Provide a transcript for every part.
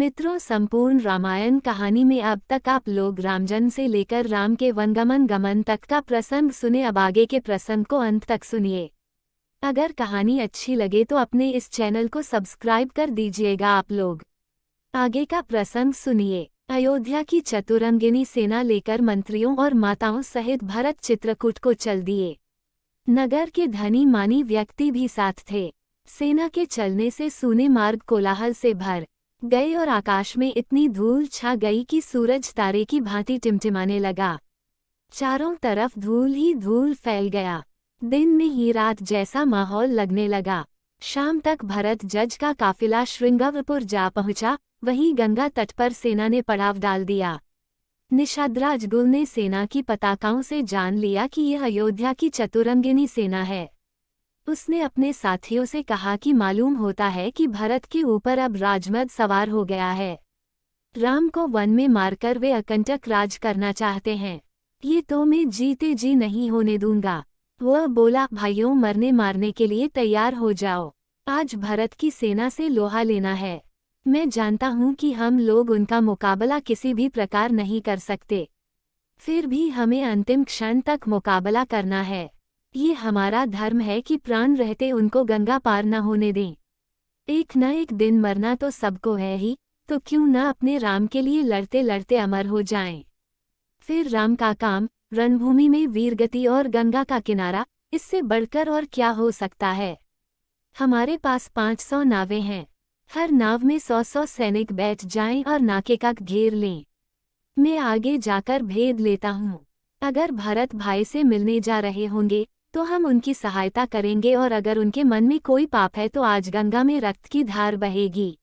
मित्रों, संपूर्ण रामायण कहानी में अब तक आप लोग रामजन्म से लेकर राम के वनगमन गमन तक का प्रसंग सुने। अब आगे के प्रसंग को अंत तक सुनिए। अगर कहानी अच्छी लगे तो अपने इस चैनल को सब्सक्राइब कर दीजिएगा आप लोग। आगे का प्रसंग सुनिए। अयोध्या की चतुरंगिनी सेना लेकर मंत्रियों और माताओं सहित भरत चित्रकूट को चल दिए। नगर के धनी मानी व्यक्ति भी साथ थे। सेना के चलने से सूने मार्ग कोलाहल से भर गए और आकाश में इतनी धूल छा गई कि सूरज तारे की भांति टिमटिमाने लगा। चारों तरफ धूल ही धूल फैल गया। दिन में ही रात जैसा माहौल लगने लगा। शाम तक भरत जज का काफिला श्रृंगारपुर जा पहुंचा। वहीं गंगा तट पर सेना ने पड़ाव डाल दिया। निषादराज गुल ने सेना की पताकाओं से जान लिया कि यह अयोध्या की चतुरंगिनी सेना है। उसने अपने साथियों से कहा कि मालूम होता है कि भरत के ऊपर अब राजमद सवार हो गया है। राम को वन में मारकर वे अकंटक राज करना चाहते हैं। ये तो मैं जीते जी नहीं होने दूंगा। वह बोला, भाइयों, मरने मारने के लिए तैयार हो जाओ। आज भरत की सेना से लोहा लेना है। मैं जानता हूं कि हम लोग उनका मुकाबला किसी भी प्रकार नहीं कर सकते, फिर भी हमें अंतिम क्षण तक मुकाबला करना है। ये हमारा धर्म है कि प्राण रहते उनको गंगा पार न होने दें। एक न एक दिन मरना तो सबको है ही, तो क्यों न अपने राम के लिए लड़ते लड़ते अमर हो जाएं। फिर राम का काम, रणभूमि में वीरगति और गंगा का किनारा, इससे बढ़कर और क्या हो सकता है। हमारे पास 500 नावें हैं। हर नाव में 100-100 सैनिक बैठ जाएं और नाके का घेर लें। मैं आगे जाकर भेद लेता हूँ। अगर भरत भाई से मिलने जा रहे होंगे तो हम उनकी सहायता करेंगे, और अगर उनके मन में कोई पाप है तो आज गंगा में रक्त की धार बहेगी।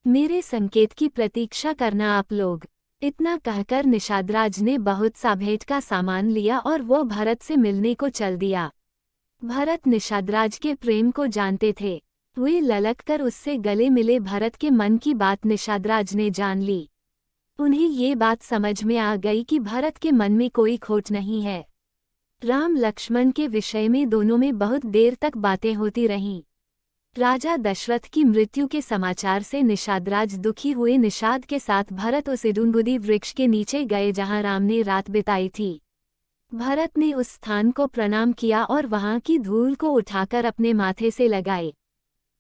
मेरे संकेत की प्रतीक्षा करना आप लोग। इतना कहकर निषादराज ने बहुत सा भेंट का सामान लिया और वो भरत से मिलने को चल दिया। भरत निषादराज के प्रेम को जानते थे। वे ललक कर उससे गले मिले। भरत के मन की बात निषादराज ने जान ली। उन्हें ये बात समझ में आ गई कि भरत के मन में कोई खोट नहीं है। राम लक्ष्मण के विषय में दोनों में बहुत देर तक बातें होती रहीं। राजा दशरथ की मृत्यु के समाचार से निषादराज दुखी हुए। निषाद के साथ भरत उस इडुंगुदी वृक्ष के नीचे गए जहां राम ने रात बिताई थी। भरत ने उस स्थान को प्रणाम किया और वहां की धूल को उठाकर अपने माथे से लगाए।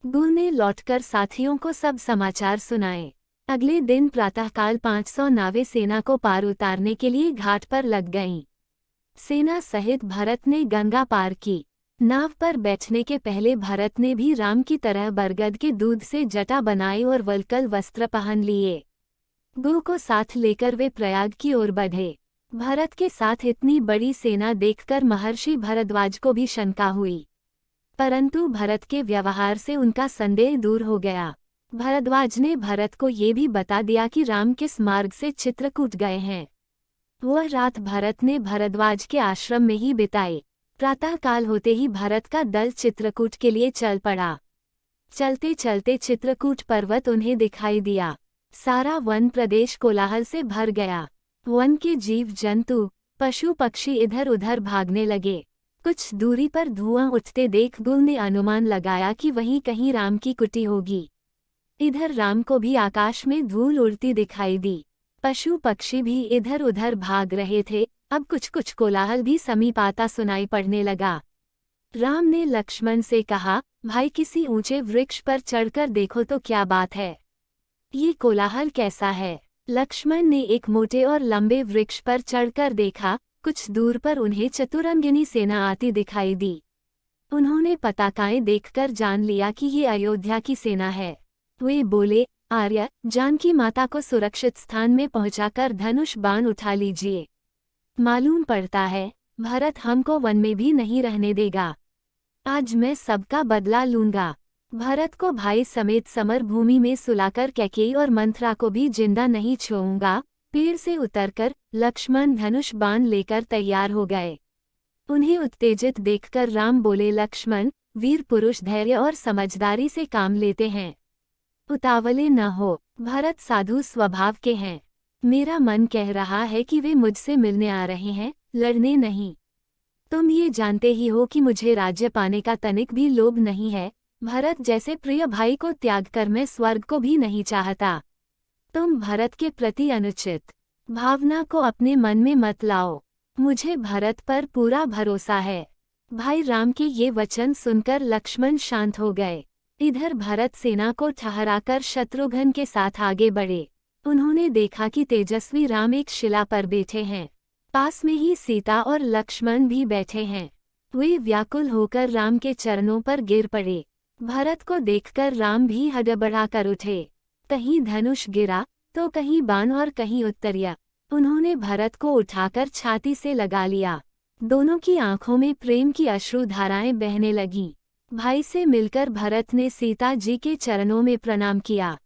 गुल ने लौटकर साथियों को सब समाचार सुनाए। अगले दिन प्रातःकाल 500 नावें सेना को पार उतारने के लिए घाट पर लग गईं। सेना सहित भरत ने गंगा पार की। नाव पर बैठने के पहले भरत ने भी राम की तरह बरगद के दूध से जटा बनाई और वल्कल वस्त्र पहन लिए। गुल को साथ लेकर वे प्रयाग की ओर बढ़े। भरत के साथ इतनी बड़ी सेना देखकर महर्षि भरद्वाज को भी शंका हुई, परंतु भरत के व्यवहार से उनका संदेह दूर हो गया। भरद्वाज ने भरत को ये भी बता दिया कि राम किस मार्ग से चित्रकूट गए हैं। वह रात भरत ने भरद्वाज के आश्रम में ही बिताई। प्रातःकाल होते ही भरत का दल चित्रकूट के लिए चल पड़ा। चलते चलते चित्रकूट पर्वत उन्हें दिखाई दिया। सारा वन प्रदेश कोलाहल से भर गया। वन के जीव जंतु, पशु पक्षी इधर उधर भागने लगे। कुछ दूरी पर धुआं उठते देख गुल ने अनुमान लगाया कि वहीं कहीं राम की कुटी होगी। इधर राम को भी आकाश में धूल उड़ती दिखाई दी। पशु पक्षी भी इधर उधर भाग रहे थे। अब कुछ कुछ कोलाहल भी समीप आता सुनाई पड़ने लगा। राम ने लक्ष्मण से कहा, भाई, किसी ऊंचे वृक्ष पर चढ़कर देखो तो क्या बात है। ये कोलाहल कैसा है। लक्ष्मण ने एक मोटे और लंबे वृक्ष पर चढ़कर देखा। कुछ दूर पर उन्हें चतुरंगिनी सेना आती दिखाई दी। उन्होंने पताकाएं देखकर जान लिया कि ये अयोध्या की सेना है। वे बोले, आर्य, जानकी माता को सुरक्षित स्थान में पहुंचाकर धनुष बाण उठा लीजिए। मालूम पड़ता है भरत हमको वन में भी नहीं रहने देगा। आज मैं सबका बदला लूंगा। भरत को भाई समेत समर भूमि में सुलाकर कैकेयी और मंथरा को भी जिंदा नहीं छोड़ूंगा। पेड़ से उतरकर लक्ष्मण धनुष बाण लेकर तैयार हो गए। उन्हें उत्तेजित देखकर राम बोले, लक्ष्मण, वीर पुरुष धैर्य और समझदारी से काम लेते हैं, उतावले न हो। भरत साधु स्वभाव के हैं। मेरा मन कह रहा है कि वे मुझसे मिलने आ रहे हैं, लड़ने नहीं। तुम ये जानते ही हो कि मुझे राज्य पाने का तनिक भी लोभ नहीं है। भरत जैसे प्रिय भाई को त्याग कर मैं स्वर्ग को भी नहीं चाहता। तुम भरत के प्रति अनुचित भावना को अपने मन में मत लाओ। मुझे भरत पर पूरा भरोसा है। भाई राम के ये वचन सुनकर लक्ष्मण शांत हो गए। इधर भरत सेना को ठहराकर शत्रुघ्न के साथ आगे बढ़े। उन्होंने देखा कि तेजस्वी राम एक शिला पर बैठे हैं। पास में ही सीता और लक्ष्मण भी बैठे हैं। वे व्याकुल होकर राम के चरणों पर गिर पड़े। भरत को देखकर राम भी हड़बड़ाकर उठे। कहीं धनुष गिरा तो कहीं बाण और कहीं उत्तरिया। उन्होंने भरत को उठाकर छाती से लगा लिया। दोनों की आंखों में प्रेम की अश्रु धाराएं बहने लगीं। भाई से मिलकर भरत ने सीता जी के चरणों में प्रणाम किया।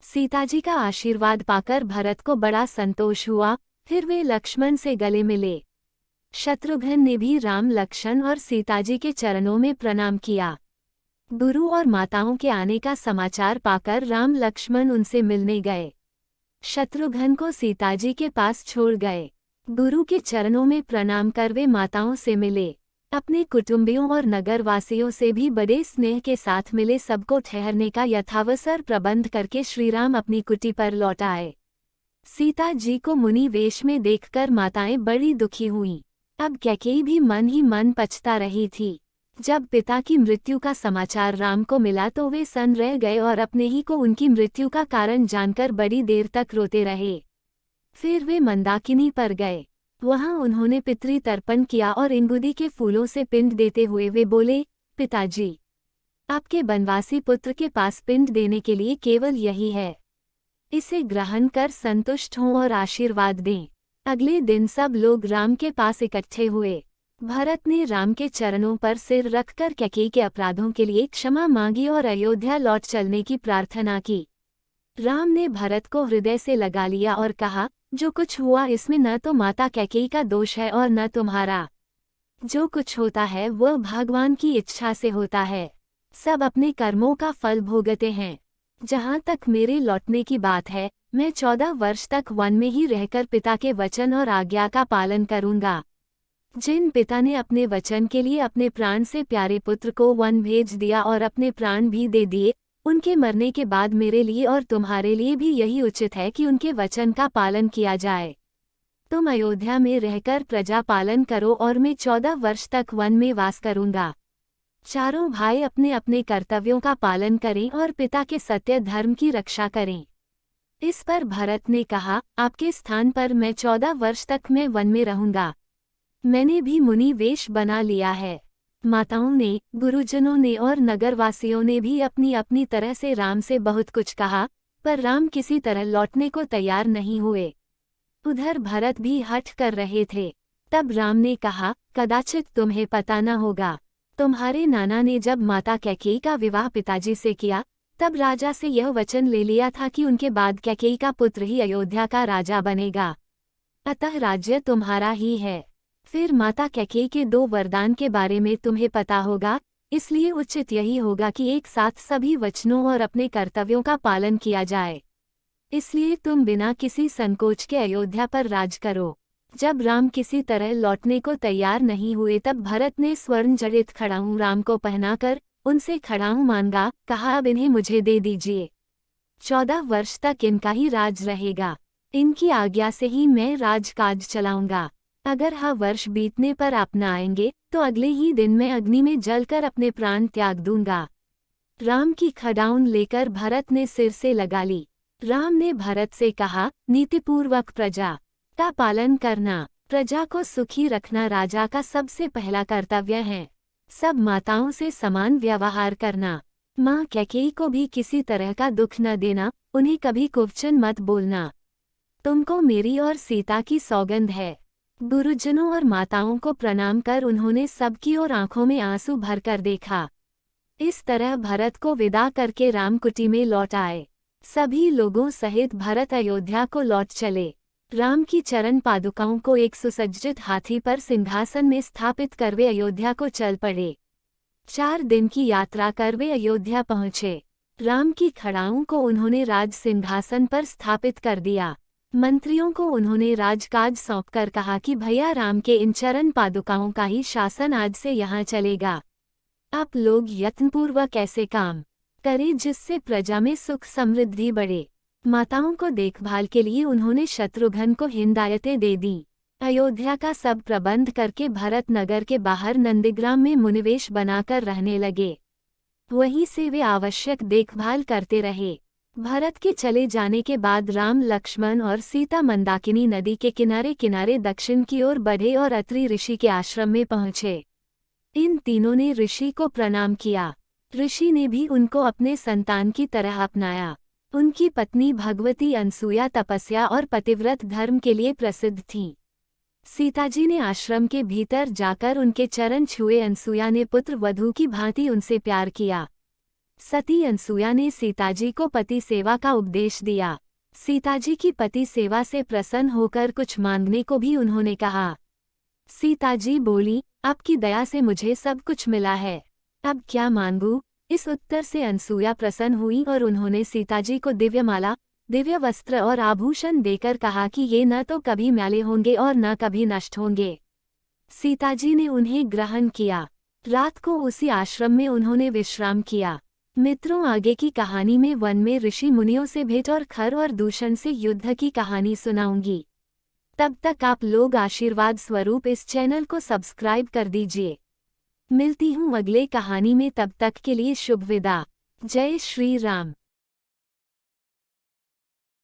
सीता जी का आशीर्वाद पाकर भरत को बड़ा संतोष हुआ। फिर वे लक्ष्मण से गले मिले। शत्रुघ्न ने भी राम लक्ष्मण और सीता जी के चरणों में प्रणाम किया। गुरु और माताओं के आने का समाचार पाकर राम लक्ष्मण उनसे मिलने गए। शत्रुघ्न को सीता जी के पास छोड़ गए। गुरु के चरणों में प्रणाम कर वे माताओं से मिले। अपने कुटुंबियों और नगरवासियों से भी बड़े स्नेह के साथ मिले। सबको ठहरने का यथावसर प्रबंध करके श्रीराम अपनी कुटी पर लौट आए। सीता जी को मुनि वेश में देखकर माताएं बड़ी दुखी हुईं। अब कैकेयी भी मन ही मन पछता रही थी। जब पिता की मृत्यु का समाचार राम को मिला तो वे सन्न रह गए और अपने ही को उनकी मृत्यु का कारण जानकर बड़ी देर तक रोते रहे। फिर वे मंदाकिनी पर गए। वहां उन्होंने पितृ तर्पण किया और इंगुदी के फूलों से पिंड देते हुए वे बोले, पिताजी, आपके बनवासी पुत्र के पास पिंड देने के लिए केवल यही है। इसे ग्रहण कर संतुष्ट हों और आशीर्वाद दें। अगले दिन सब लोग राम के पास इकट्ठे हुए। भरत ने राम के चरणों पर सिर रखकर कैकेयी के अपराधों के लिए क्षमा मांगी और अयोध्या लौट चलने की प्रार्थना की। राम ने भरत को हृदय से लगा लिया और कहा, जो कुछ हुआ इसमें न तो माता कैकेयी का दोष है और न तुम्हारा। जो कुछ होता है वह भगवान की इच्छा से होता है। सब अपने कर्मों का फल भोगते हैं। जहाँ तक मेरे लौटने की बात है, मैं 14 वर्ष तक वन में ही रहकर पिता के वचन और आज्ञा का पालन करूंगा। जिन पिता ने अपने वचन के लिए अपने प्राण से प्यारे पुत्र को वन भेज दिया और अपने प्राण भी दे दिए, उनके मरने के बाद मेरे लिए और तुम्हारे लिए भी यही उचित है कि उनके वचन का पालन किया जाए। तुम अयोध्या में रहकर प्रजा पालन करो और मैं 14 वर्ष तक वन में वास करूंगा। चारों भाई अपने अपने कर्तव्यों का पालन करें और पिता के सत्य धर्म की रक्षा करें। इस पर भरत ने कहा, आपके स्थान पर मैं 14 वर्ष तक मैं वन में रहूंगा। मैंने भी मुनि वेश बना लिया है। माताओं ने, गुरुजनों ने और नगरवासियों ने भी अपनी अपनी तरह से राम से बहुत कुछ कहा, पर राम किसी तरह लौटने को तैयार नहीं हुए। उधर भरत भी हठ कर रहे थे। तब राम ने कहा, कदाचित तुम्हें पता न होगा, तुम्हारे नाना ने जब माता कैकेयी का विवाह पिताजी से किया, तब राजा से यह वचन ले लिया था कि उनके बाद कैकेयी का पुत्र ही अयोध्या का राजा बनेगा। अतः राज्य तुम्हारा ही है। फिर माता कैकेयी के 2 वरदान के बारे में तुम्हें पता होगा, इसलिए उचित यही होगा कि एक साथ सभी वचनों और अपने कर्तव्यों का पालन किया जाए। इसलिए तुम बिना किसी संकोच के अयोध्या पर राज करो। जब राम किसी तरह लौटने को तैयार नहीं हुए तब भरत ने स्वर्ण जड़ित खड़ाऊं राम को पहनाकर उनसे खड़ाऊं मांगा, कहा, अब इन्हें मुझे दे दीजिए। 14 वर्ष तक इनका ही राज रहेगा। इनकी आज्ञा से ही मैं राजकाज चलाऊंगा। अगर वर्ष बीतने पर आप न आएंगे तो अगले ही दिन मैं अग्नि में जलकर अपने प्राण त्याग दूंगा। राम की खड़ाऊं लेकर भरत ने सिर से लगा ली। राम ने भरत से कहा, नीतिपूर्वक प्रजा का पालन करना, प्रजा को सुखी रखना राजा का सबसे पहला कर्तव्य है। सब माताओं से समान व्यवहार करना। माँ कैकेयी को भी किसी तरह का दुख न देना, उन्हें कभी कुवचन मत बोलना। तुमको मेरी और सीता की सौगंध है। गुरुजनों और माताओं को प्रणाम कर उन्होंने सबकी ओर आंखों में आंसू भरकर देखा। इस तरह भरत को विदा करके रामकुटी में लौट आए। सभी लोगों सहित भरत अयोध्या को लौट चले। राम की चरण पादुकाओं को एक सुसज्जित हाथी पर सिंहासन में स्थापित कर वे अयोध्या को चल पड़े। 4 दिन की यात्रा कर वे अयोध्या पहुँचे। राम की खड़ाऊं को उन्होंने राज सिंहासन पर स्थापित कर दिया। मंत्रियों को उन्होंने राजकाज सौंपकर कहा कि भैया राम के इन चरण पादुकाओं का ही शासन आज से यहाँ चलेगा। आप लोग यत्नपूर्वक ऐसे काम करें जिससे प्रजा में सुख समृद्धि बढ़े। माताओं को देखभाल के लिए उन्होंने शत्रुघ्न को हिदायतें दे दी। अयोध्या का सब प्रबंध करके भरत नगर के बाहर नंदीग्राम में मुनिवेश बनाकर रहने लगे। वहीं से वे आवश्यक देखभाल करते रहे। भरत के चले जाने के बाद राम, लक्ष्मण और सीता मंदाकिनी नदी के किनारे किनारे दक्षिण की ओर बढ़े और अत्रि ऋषि के आश्रम में पहुंचे। इन तीनों ने ऋषि को प्रणाम किया। ऋषि ने भी उनको अपने संतान की तरह अपनाया। उनकी पत्नी भगवती अनसुया तपस्या और पतिव्रत धर्म के लिए प्रसिद्ध थीं। सीताजी ने आश्रम के भीतर जाकर उनके चरण छुए। अनसुया ने पुत्र वधू की भांति उनसे प्यार किया। सती अनसुया ने सीताजी को पति सेवा का उपदेश दिया। सीताजी की पति सेवा से प्रसन्न होकर कुछ मांगने को भी उन्होंने कहा। सीताजी बोली, आपकी दया से मुझे सब कुछ मिला है, अब क्या मांगूं? इस उत्तर से अनसुया प्रसन्न हुई और उन्होंने सीताजी को दिव्यमाला, दिव्य वस्त्र और आभूषण देकर कहा कि ये न तो कभी मैले होंगे और न कभी नष्ट होंगे। सीताजी ने उन्हें ग्रहण किया। रात को उसी आश्रम में उन्होंने विश्राम किया। मित्रों, आगे की कहानी में वन में ऋषि मुनियों से भेंट और खर और दूषण से युद्ध की कहानी सुनाऊंगी। तब तक आप लोग आशीर्वाद स्वरूप इस चैनल को सब्सक्राइब कर दीजिए। मिलती हूँ अगले कहानी में, तब तक के लिए शुभ विदा। जय श्री राम।